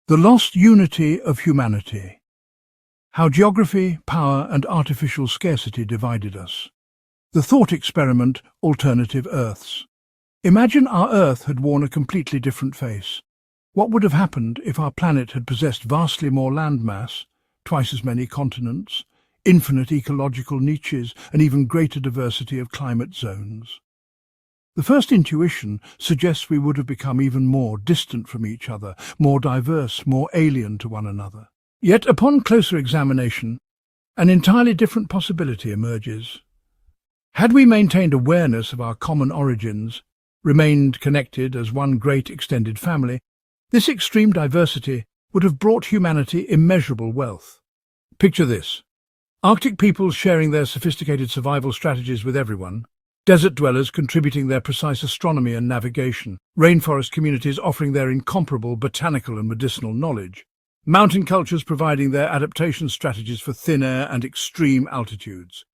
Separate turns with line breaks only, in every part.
The lost unity of humanity. How geography, power, and artificial scarcity divided us. The thought experiment, alternative Earths. Imagine our Earth had worn a completely different face. What would have happened if our planet had possessed vastly more landmass, twice as many continents, infinite ecological niches, and even greater diversity of climate zones? The first intuition suggests we would have become even more distant from each other, more diverse, more alien to one another. Yet upon closer examination, an entirely different possibility emerges. Had we maintained awareness of our common origins, remained connected as one great extended family, this extreme diversity would have brought humanity immeasurable wealth. Picture this: Arctic peoples sharing their sophisticated survival strategies with everyone, desert dwellers contributing their precise astronomy and navigation, rainforest communities offering their incomparable botanical and medicinal knowledge, mountain cultures providing their adaptation strategies for thin air and extreme altitudes.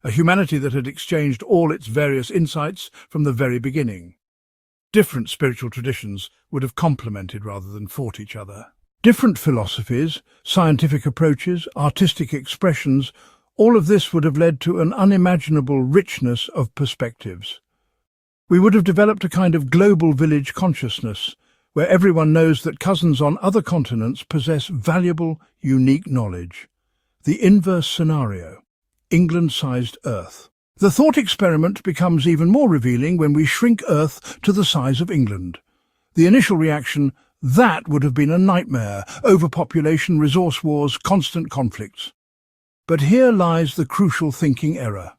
A humanity that had exchanged all its various insights from the very beginning. Different spiritual traditions would have complemented rather than fought each other. Different philosophies, scientific approaches, artistic expressions, all of this would have led to an unimaginable richness of perspectives. We would have developed a kind of global village consciousness, where everyone knows that cousins on other continents possess valuable, unique knowledge. The inverse scenario: England-sized Earth. The thought experiment becomes even more revealing when we shrink Earth to the size of England. The initial reaction: that would have been a nightmare, overpopulation, resource wars, constant conflicts. But here lies the crucial thinking error.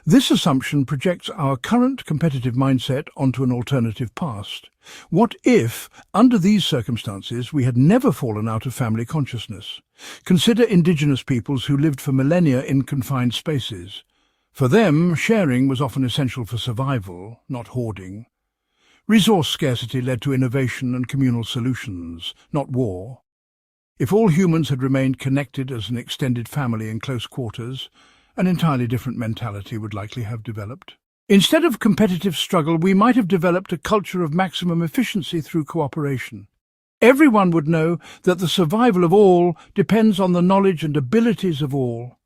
This assumption projects our current competitive mindset onto an alternative past. What if, under these circumstances, we had never fallen out of family consciousness? Consider indigenous peoples who lived for millennia in confined spaces. For them, sharing was often essential for survival, not hoarding. Resource scarcity led to innovation and communal solutions, not war. If all humans had remained connected as an extended family in close quarters, an entirely different mentality would likely have developed. Instead of competitive struggle, we might have developed a culture of maximum efficiency through cooperation. Everyone would know that the survival of all depends on the knowledge and abilities of all.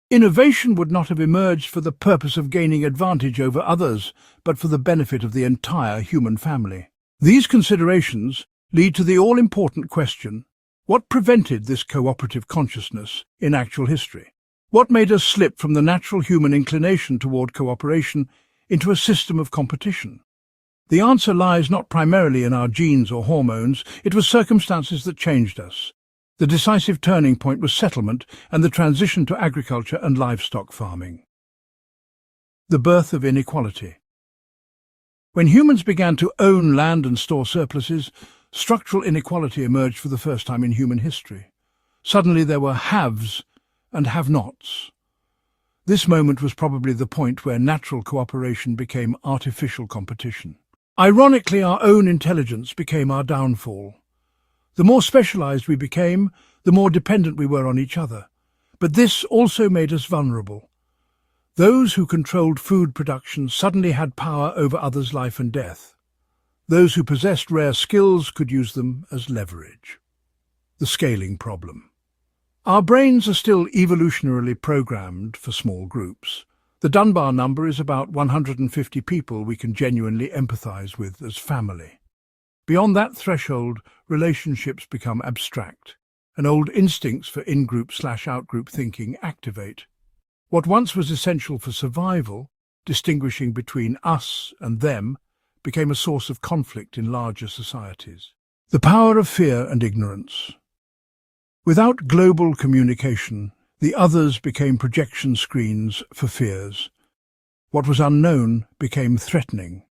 Innovation would not have emerged for the purpose of gaining advantage over others, but for the benefit of the entire human family. These considerations lead to the all-important question: what prevented this cooperative consciousness in actual history? What made us slip from the natural human inclination toward cooperation into a system of competition? The answer lies not primarily in our genes or hormones. It was circumstances that changed us. The decisive turning point was settlement and the transition to agriculture and livestock farming. The birth of inequality. When humans began to own land and store surpluses, structural inequality emerged for the first time in human history. Suddenly there were haves and have-nots. This moment was probably the point where natural cooperation became artificial competition. Ironically, our own intelligence became our downfall. The more specialized we became, the more dependent we were on each other. But this also made us vulnerable. Those who controlled food production suddenly had power over others' life and death. Those who possessed rare skills could use them as leverage. The scaling problem. Our brains are still evolutionarily programmed for small groups. The Dunbar number is about 150 people we can genuinely empathize with as family. Beyond that threshold, relationships become abstract, and old instincts for in-group/out-group thinking activate. What once was essential for survival, distinguishing between us and them, became a source of conflict in larger societies. The power of fear and ignorance. Without global communication, the others became projection screens for fears. What was unknown became threatening.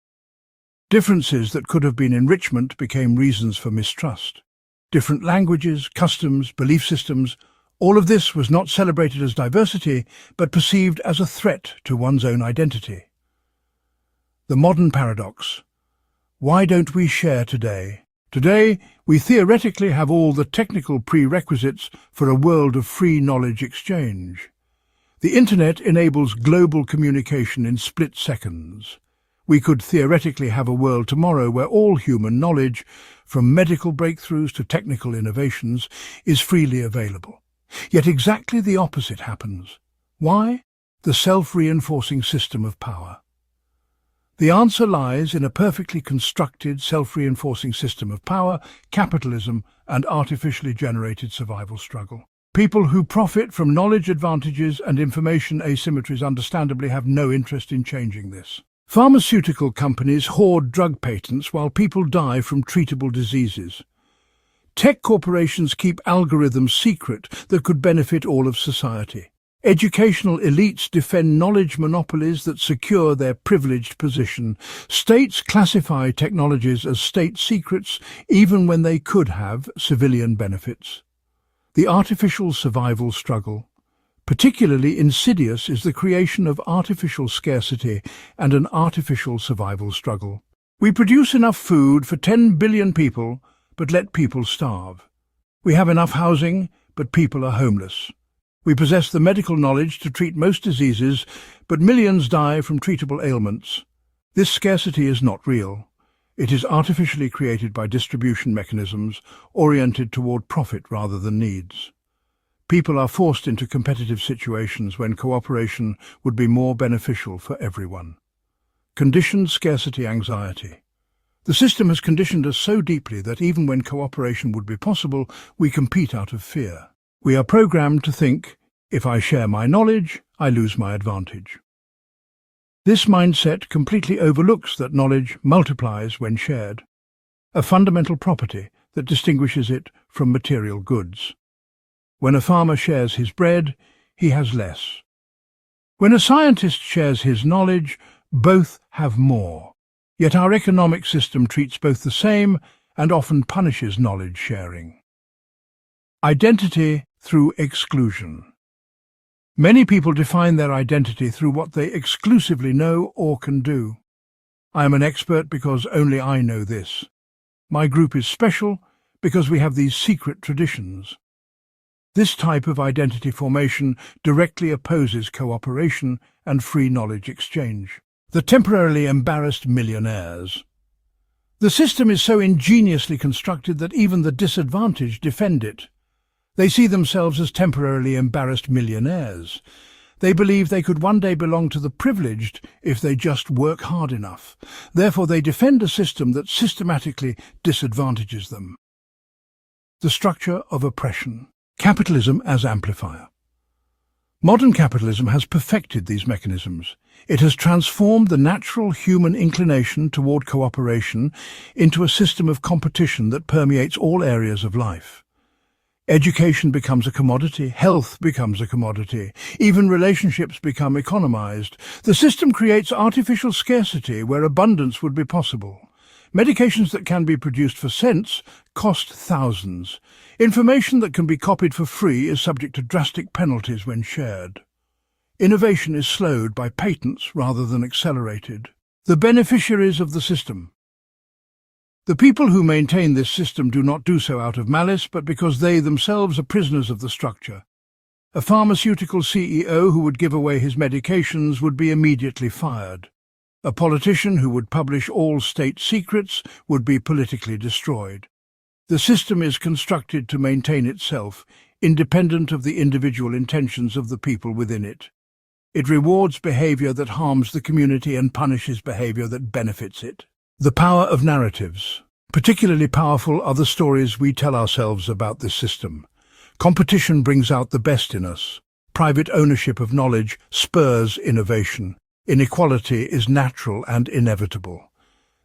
Differences that could have been enrichment became reasons for mistrust. Different languages, customs, belief systems, all of this was not celebrated as diversity, but perceived as a threat to one's own identity. The modern paradox. Why don't we share today? Today, we theoretically have all the technical prerequisites for a world of free knowledge exchange. The Internet enables global communication in split seconds. We could theoretically have a world tomorrow where all human knowledge, from medical breakthroughs to technical innovations, is freely available. Yet exactly the opposite happens. Why? The self-reinforcing system of power. The answer lies in a perfectly constructed, self-reinforcing system of power, capitalism, and artificially generated survival struggle. People who profit from knowledge advantages and information asymmetries understandably have no interest in changing this. Pharmaceutical companies hoard drug patents while people die from treatable diseases. Tech corporations keep algorithms secret that could benefit all of society. Educational elites defend knowledge monopolies that secure their privileged position. States classify technologies as state secrets even when they could have civilian benefits. The artificial survival struggle. Particularly insidious is the creation of artificial scarcity and an artificial survival struggle. We produce enough food for 10 billion people, but let people starve. We have enough housing, but people are homeless. We possess the medical knowledge to treat most diseases, but millions die from treatable ailments. This scarcity is not real. It is artificially created by distribution mechanisms oriented toward profit rather than needs. People are forced into competitive situations when cooperation would be more beneficial for everyone. Conditioned scarcity anxiety. The system has conditioned us so deeply that even when cooperation would be possible, we compete out of fear. We are programmed to think, if I share my knowledge, I lose my advantage. This mindset completely overlooks that knowledge multiplies when shared, a fundamental property that distinguishes it from material goods. When a farmer shares his bread, he has less. When a scientist shares his knowledge, both have more. Yet our economic system treats both the same and often punishes knowledge sharing. Identity through exclusion. Many people define their identity through what they exclusively know or can do. I am an expert because only I know this. My group is special because we have these secret traditions. This type of identity formation directly opposes cooperation and free knowledge exchange. The temporarily embarrassed millionaires. The system is so ingeniously constructed that even the disadvantaged defend it. They see themselves as temporarily embarrassed millionaires. They believe they could one day belong to the privileged if they just work hard enough. Therefore, they defend a system that systematically disadvantages them. The structure of oppression. Capitalism as amplifier. Modern capitalism has perfected these mechanisms. It has transformed the natural human inclination toward cooperation into a system of competition that permeates all areas of life. Education becomes a commodity, health becomes a commodity, even relationships become economized. The system creates artificial scarcity where abundance would be possible. Medications that can be produced for cents cost thousands. Information that can be copied for free is subject to drastic penalties when shared. Innovation is slowed by patents rather than accelerated. The beneficiaries of the system. The people who maintain this system do not do so out of malice, but because they themselves are prisoners of the structure. A pharmaceutical CEO who would give away his medications would be immediately fired. A politician who would publish all state secrets would be politically destroyed. The system is constructed to maintain itself, independent of the individual intentions of the people within it. It rewards behavior that harms the community and punishes behavior that benefits it. The power of narratives. Particularly powerful are the stories we tell ourselves about this system. Competition brings out the best in us. Private ownership of knowledge spurs innovation. Inequality is natural and inevitable.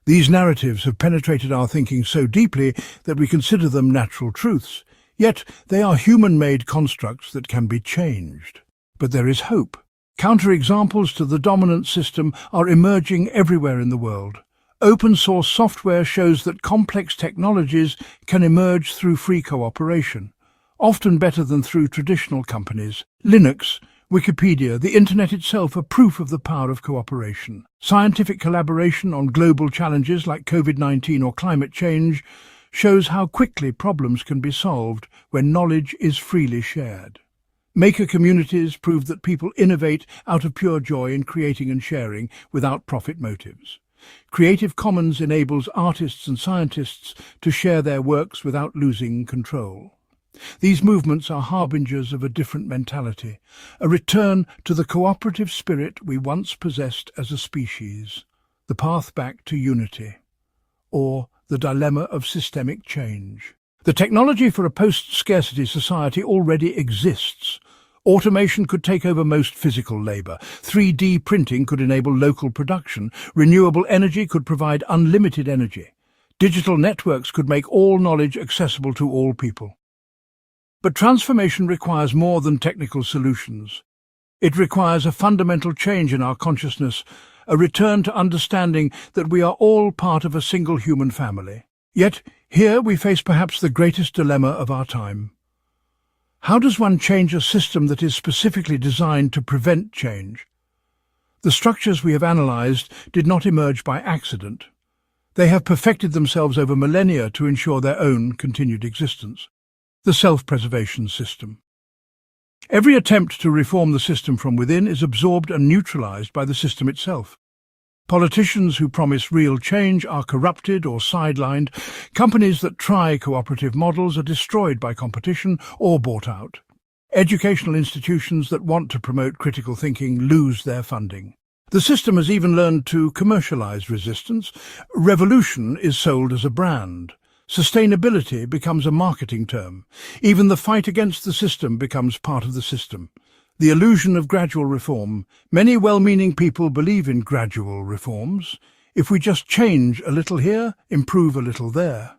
These narratives have penetrated our thinking so deeply that we consider them natural truths. Yet they are human-made constructs that can be changed. But there is hope. Counterexamples to the dominant system are emerging everywhere in the world. Open-source software shows that complex technologies can emerge through free cooperation, often better than through traditional companies. Linux, Wikipedia, the Internet itself are proof of the power of cooperation. Scientific collaboration on global challenges like COVID-19 or climate change shows how quickly problems can be solved when knowledge is freely shared. Maker communities prove that people innovate out of pure joy in creating and sharing without profit motives. Creative Commons enables artists and scientists to share their works without losing control. These movements are harbingers of a different mentality, a return to the cooperative spirit we once possessed as a species, the path back to unity, or the dilemma of systemic change. The technology for a post-scarcity society already exists. Automation could take over most physical labor. 3D printing could enable local production. Renewable energy could provide unlimited energy. Digital networks could make all knowledge accessible to all people. But transformation requires more than technical solutions. It requires a fundamental change in our consciousness, a return to understanding that we are all part of a single human family. Yet, here we face perhaps the greatest dilemma of our time. How does one change a system that is specifically designed to prevent change? The structures we have analyzed did not emerge by accident. They have perfected themselves over millennia to ensure their own continued existence. The self-preservation system. Every attempt to reform the system from within is absorbed and neutralized by the system itself. Politicians who promise real change are corrupted or sidelined. Companies that try cooperative models are destroyed by competition or bought out. Educational institutions that want to promote critical thinking lose their funding. The system has even learned to commercialize resistance. Revolution is sold as a brand. Sustainability becomes a marketing term. Even the fight against the system becomes part of the system. The illusion of gradual reform. Many well-meaning people believe in gradual reforms. If we just change a little here, improve a little there.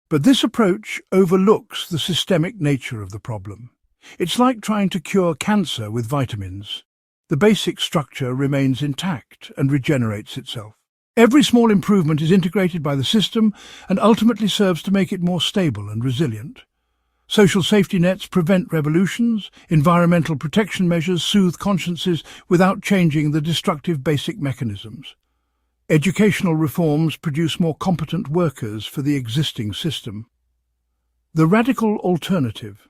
But this approach overlooks the systemic nature of the problem. It's like trying to cure cancer with vitamins. The basic structure remains intact and regenerates itself. Every small improvement is integrated by the system and ultimately serves to make it more stable and resilient. Social safety nets prevent revolutions, environmental protection measures soothe consciences without changing the destructive basic mechanisms. Educational reforms produce more competent workers for the existing system. The radical alternative.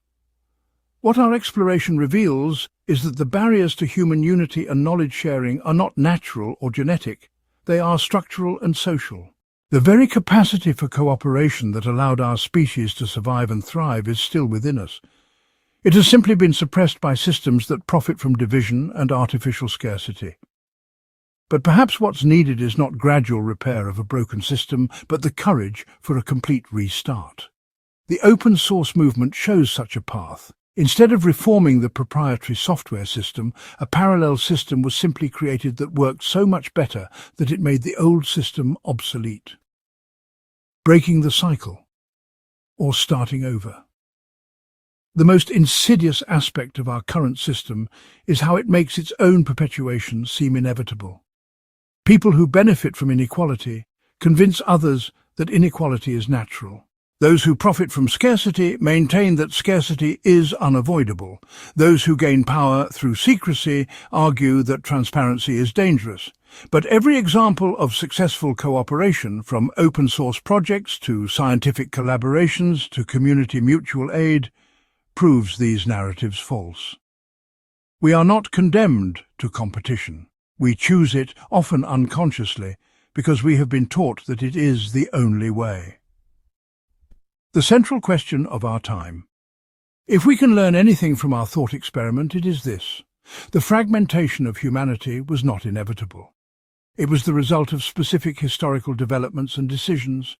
What our exploration reveals is that the barriers to human unity and knowledge sharing are not natural or genetic. They are structural and social. The very capacity for cooperation that allowed our species to survive and thrive is still within us. It has simply been suppressed by systems that profit from division and artificial scarcity. But perhaps what's needed is not gradual repair of a broken system, but the courage for a complete restart. The open source movement shows such a path. Instead of reforming the proprietary software system, a parallel system was simply created that worked so much better that it made the old system obsolete. Breaking the cycle, or starting over. The most insidious aspect of our current system is how it makes its own perpetuation seem inevitable. People who benefit from inequality convince others that inequality is natural. Those who profit from scarcity maintain that scarcity is unavoidable. Those who gain power through secrecy argue that transparency is dangerous. But every example of successful cooperation, from open-source projects to scientific collaborations to community mutual aid, proves these narratives false. We are not condemned to competition. We choose it, often unconsciously, because we have been taught that it is the only way. The central question of our time. If we can learn anything from our thought experiment, it is this. The fragmentation of humanity was not inevitable. It was the result of specific historical developments and decisions.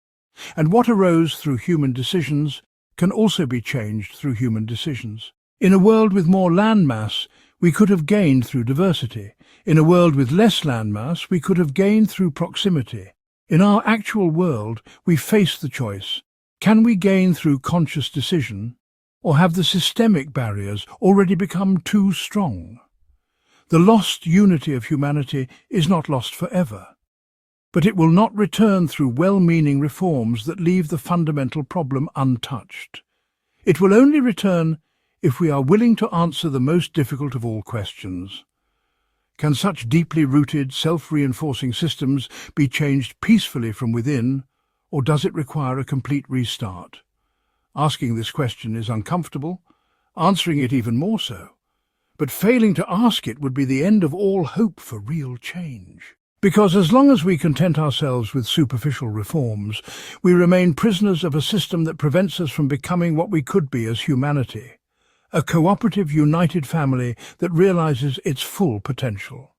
And what arose through human decisions can also be changed through human decisions. In a world with more landmass, we could have gained through diversity. In a world with less landmass, we could have gained through proximity. In our actual world, we face the choice. Can we gain through conscious decision, or have the systemic barriers already become too strong? The lost unity of humanity is not lost forever, but it will not return through well-meaning reforms that leave the fundamental problem untouched. It will only return if we are willing to answer the most difficult of all questions. Can such deeply rooted, self-reinforcing systems be changed peacefully from within, or does it require a complete restart? Asking this question is uncomfortable, answering it even more so. But failing to ask it would be the end of all hope for real change. Because as long as we content ourselves with superficial reforms, we remain prisoners of a system that prevents us from becoming what we could be as humanity, a cooperative, united family that realizes its full potential.